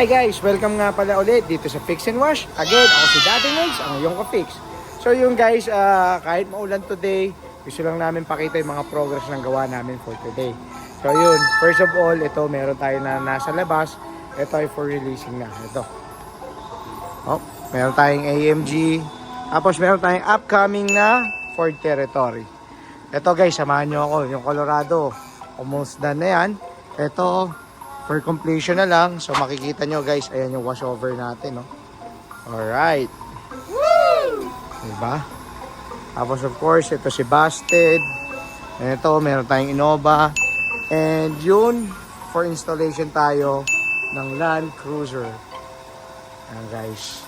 Hi guys! Welcome nga pala ulit dito sa Fix and Wash. Again, ako si Daddy Nodes, ang iyong ka-fix. So yun guys, kahit maulan today, gusto lang namin pakita yung mga progress ng gawa namin for today. So yun, first of all, ito meron tayo na nasa labas. Ito ay for releasing na. Ito. Oh, meron tayong AMG. Tapos meron tayong upcoming na Ford Territory. Ito guys, samahan nyo ako. Yung Colorado, almost done na yan. Ito, for completion na lang. So makikita nyo guys, ayan yung washover natin, no? Alright. Woo! Diba? Tapos of course, ito si Busted. And ito, meron tayong Innova. And yun, for installation tayo ng Land Cruiser. Ayan guys.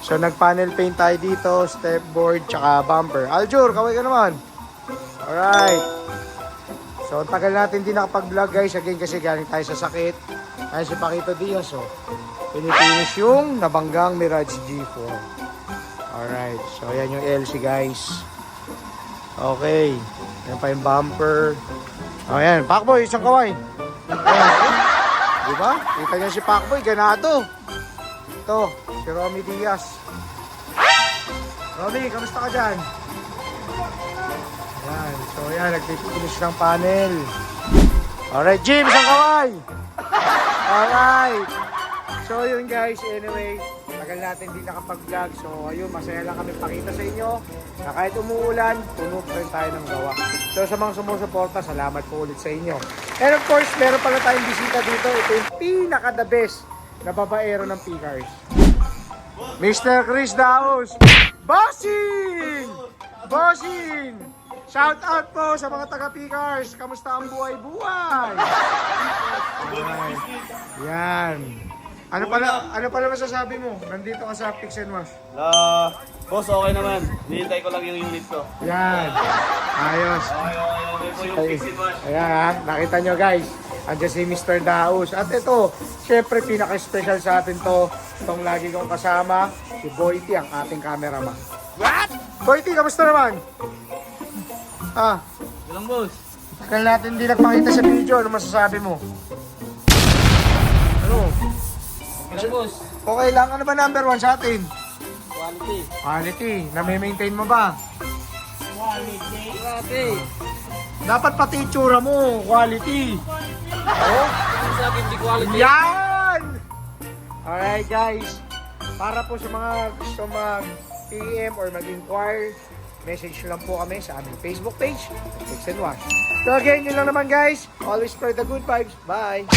So nag-panel paint tayo dito, stepboard, tsaka bumper. Aljur, kaway ka naman. Alright. So, tagal natin din nakapag-vlog guys. Again, kasi galing tayo sa sakit. Ayun si Paquito Diaz, oh. Pinipinish yung nabanggang Mirage G4. Alright. So, ayan yung LC guys. Okay. Ayan pa yung bumper. O, ayan. Pacboy, isang kaway. Ayan. Diba? Kita niya si Pacboy, ganado. Ito, si Romy Diaz. Romy, kamusta ka dyan? Ayan. So, ayan. Nagpipinish ng panel. Alright, Jim, isang kaway. Alright. So, yun guys. Anyway, tagal natin din nakapag-vlog. So, ayun, masaya lang kami pakita sa inyo na kahit umuulan, puno pa rin tayo ng gawa. So, sa mga sumusuporta, salamat po ulit sa inyo. And of course, meron pala tayong bisita dito. Ito yung pinaka-the best na babaero ng P-Cars. Mr. Chris Daos. Bossing! Bossing! Shout out po sa mga taga-P-Cars. Kamusta ang buhay-buhay? Yan. Ano pala masasabi mo? Nandito ka sa Fix and Wash. Boss, okay naman. Nihintay ko lang yung unit ko. Yan. Ayos. Okay po yung Fix and Wash. Ayan ha. Nakita nyo guys. Andiyan si Mr. Daos. At ito, syempre pinaka-special sa atin to. Itong lagi kong kasama, si Boy T, ang ating cameraman. What? Boy T, kamusta naman? Ilang boss? Tagal natin hindi nagpakita sa video. Ano masasabi mo? Ano? Ilang boss? Okay lang. Ano ba number 1 sa atin? Quality. Quality. Na-maintain mo ba? Quality. Dapat pati itsura mo. Quality. Oh? Ano sabi hindi quality? Yan! Alright guys. Para po sa mga gusto mag-PM or mag-inquire, message lang po kami sa aming Facebook page, Fix and Wash. So again, yun lang naman guys. Always spread the good vibes. Bye!